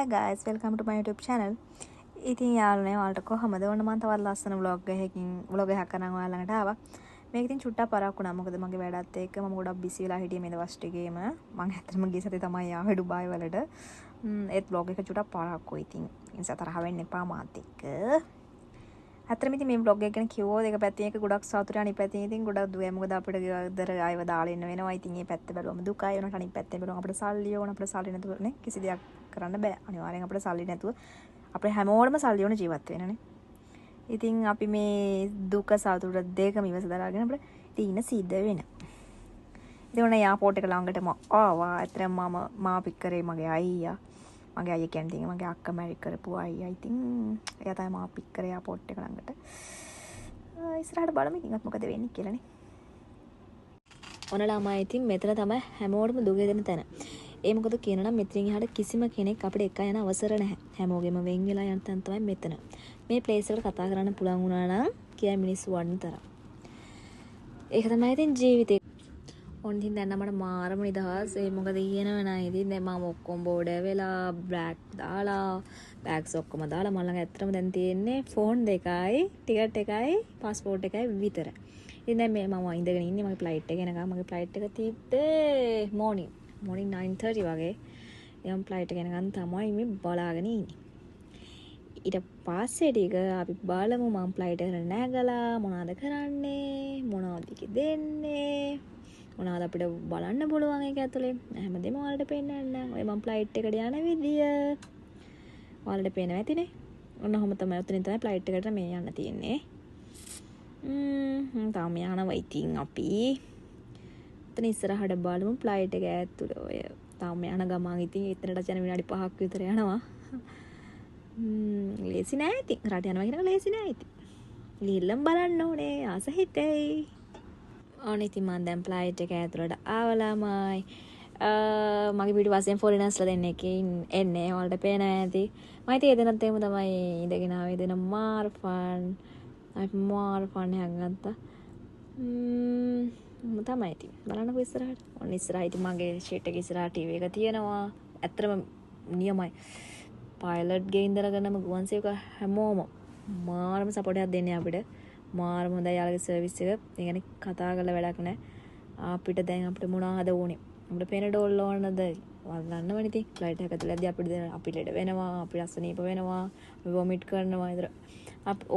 Hi guys, welcome to my YouTube channel. ඉතින් යාළුවනේ ඔයාලට කොහමද? ඔන්න මම තවත් ලස්සන vlog එකක් කරන් ඔයාලට ආවා. මේක ඉතින් චුට්ටක් පරක් වුණා. මොකද මගේ වැඩත් එක්ක මම ගොඩක් බිසි වෙලා හිටියේ මේ දවස් ටිකේම. මම ඇත්තටම ගිය සතියේ තමයි ආවේ ඩුබායි වලට. ඒත් vlog එක චුට්ටක් පරක් වෙයි ඉතින්. ඒ නිසා තරහ වෙන්න එපා මාත් එක්ක. ඇත්තටම ඉතින් මේ vlog එක ගැන කිව්වොත් එක පැත්තෙන් එක ගොඩක් සතුටුයි අනිත් පැත්තෙන් ඉතින් ගොඩක් දුවයි. මොකද අපිට ගෙදර ආයව දාලා ඉන්න වෙනවා. ඉතින් මේ පැත්ත බැලුවම දුකයි වෙනවා. අනිත් පැත්තෙන් බැලුවම අපිට සල්ලි ඕන. අපිට සල්ලි නැතුව නේ කිසි දෙයක් කරන්න බෑ. අනිවාර්යෙන් අපිට සල්ලි නැතුව අපේ හැමෝටම සල්ලි ඕන ජීවත් වෙන්නනේ. ඉතින් අපි මේ දුක සතුට දෙකම ඉවස දරාගෙන අපිට තීන සිද්ධ වෙනවා. ඉතින් ඔන්න එයාපෝට් එක ළඟටම ආවා. ඇත්තටම මම පික් කරේ මගේ අයියා. මගේ අයියා කියන්නේ මගේ අක්කා මැරි කරපු අයියා. ඉතින් එයා තමයි මම පික් කරේ එයාපෝට් එක ළඟට. ඉස්සරහට බලමු ඉතින් මොකද වෙන්නේ කියලානේ. ඔන්න ළමයි ඉතින් මෙතන තමයි හැමෝටම දුක දෙන තැන. ඒ මොකද කියනනම් මෙතනින් එහාට කිසිම කෙනෙක් අපිට එක යන අවසර නැහැ. හැමෝගෙම වෙන් වෙලා යන තැන තමයි මෙතන. මේ ප්ලේස් එකට කතා කරන්න පුළුවන් වුණා නම් කියයි මිනිස්සු වන්න තරම්. ඒක තමයි ඉතින් ජීවිතේ. ඔන්න ඉතින් දැන් මට මාරම නිදහස්. ඒ මොකද කියනව නෑ ඉතින් දැන් මම ඔක්කොම බෝඩ් වෙලා බ්ලැක් දාලා බෑග්ස් ඔක්කොම දාලා මම ළඟ ඇත්තටම දැන් තියෙන්නේ ෆෝන් දෙකයි ටිකට් එකයි પાස්පෝර්ට් එකයි විතර. ඉතින් දැන් මේ මම ඉඳගෙන ඉන්නේ මගේ ෆ්ලයිට් එක එනකම්. මගේ ෆ්ලයිට් එක තිබ්බේ morning 9:30 වගේ. එම් ෆ්ලයිට් එක එනකම් තමයි මේ බලාගෙන ඉන්නේ. ඊට පස්සේ ටික අපි බලමු මම ෆ්ලයිට් එකට නැගලා මොනවද කරන්නේ මොනවද දෙන්නේ මොනවද අපිට බලන්න පුළුවන් ඒක ඇතුලේ හැමදේම ඔයාලට පෙන්නන්න. ඔය මම ෆ්ලයිට් එකට යන විදිය ඔයාලට පේනවා ඇතිනේ. ඔන්න ඔහොම තමයි උතනින් තමයි ෆ්ලයිට් එකට මේ යන්න තියෙන්නේ. තාම යනවා ඉතින් අපි. එතන ඉස්සරහට බලමු ෆ්ලයිට් එක ඇතුලේ ඔය තාම යන ගමන් ඉතින් එතනට යන විනාඩි 5ක් විතර යනවා. ලේසි නෑ ඉතින්. රට යනවා කියන එක ලේසි නෑ ඉතින්. ගිහිල්ලම බලන්න ඕනේ ආස හිතෙයි. ඕනේ ඉතින් මම දැන් ෆ්ලයිට් එක ඇතුලට ආවලාමයි. මගේ පිටිපස්සෙන් ෆොරිනර්ස්ලා දෙන්නෙක් එන්නේ. ඔයාලට පේනවා ඇති. මම ඉතින් ඒ දෙනත් එහෙම තමයි ඉඳගෙන ආවේ. දෙන මාර ෆන්. අපි මාර ෆන් එකක් ගත්තා. තමයි ඉතින් බලන්නකො ඉස්සරහට. ඔන්න ඉස්සරහ ඉතින් මගේ ෂීට් එක ඉස්සරහ ටීවී එක තියෙනවා. ඇත්තටම නියමයි. පයිලට් ගේ ඉඳලාගෙනම ගුවන් සේවක හැමෝම මාරම සපෝට් එකක් දෙන්නේ අපිට. මාරම හොඳයි යාළුවගේ සර්විස් එක. ඒ කියන්නේ කතා කරලා වැඩක් නැහැ. අපිට දැන් අපිට මොනවාද ඕනේ? අපිට පෙනඩෝල් ඕනද? වල්ලන්නවනේ ඉතින්. ෆ්ලයිට් එක ඇතුළතදී අපිට ලෙඩ වෙනවා, අපිට අසනීප වෙනවා, අපි වොමිට් කරනවා විතර.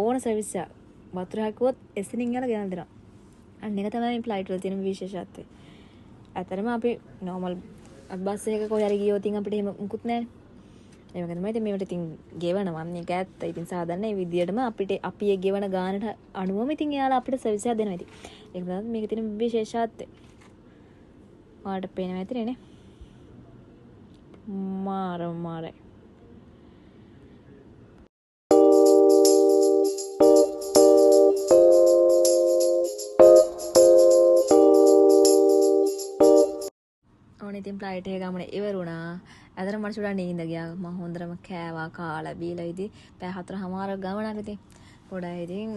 ඕන සර්විස් එක වතුර හැකුවොත් එසනින් යලා ගෙනල්ලා දෙනවා. අන්න එක තමයි මේ ෆ්ලයිට් වල තියෙන විශේෂත්වය. ඇත්තටම අපි නෝමල් බස් එකක කොහේ හරි ගියොත් අපිට එහෙම මුකුත් නැහැ. ඒ වගේ තමයි ඉතින් මේවට ඉතින් ගෙවනවා. මේක ඇත්ත. ඉතින් සාමාන්‍ය මේ විදියටම අපි ඒ ගෙවන ගානට අනුවම ඉතින් එයාලා අපිට සර්විස් එකක් දෙනවා ඉතින්. ඒක තමයි මේකේ තියෙන විශේෂත්වය. ඔයාලට පේනවා ඇතිනේ. මාරයි. ඕනේ ඉතින් ෆ්ලයිට් එක ගමන ඉවර වුණා. ඇතර මට චුට්ටක් නිින්ද ගියා. මම හොඳටම කෑවා කාලා බීලා ඉතින් පැය 4:00 ගමනක් ඉතින් පොඩයි ඉතින්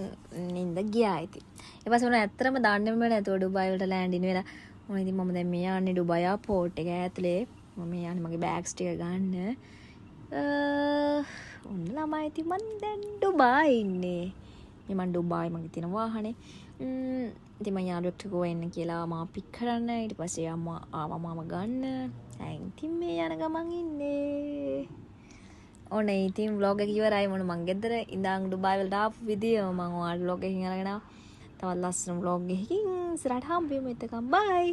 නිින්ද ගියා ඉතින්. ඊපස්සේ උන ඇත්තටම දන්නේම නැතුව ඩුබායි වලට ලෑන්ඩ් වෙලා. ඕනේ ඉතින් මම දැන් මේ යන්නේ ඩුබායි එයාපෝට් එක ඇතුලේ. මම යන්නේ මගේ බෑග්ස් ටික ගන්න. ඔන්න ළමයි ඉතින් මම දැන් ඩුබායි ඉන්නේ. මේ මම ඩුබායි මගේ තියෙන වාහනේ. ඉතින් මම යාළුවෙක්ට ගෝ එන්න කියලා මාව පික් කරන්න. ඊට පස්සේ අම්මා ආවා මාව ගන්න. දැන් ඉතින් මේ යන ගමන් ඉන්නේ. ඕනේ ඉතින් vlog එක ඉවරයි. මොන මං ගෙදර ඉඳන් ඩුබායි වලට ආපු විදිය මම ඔයාලට vlog එකකින් අරගෙන ආවා. තවත් ලස්සන vlog එකකින් ඉස්සරහට හම්බෙමු. එතකම් bye.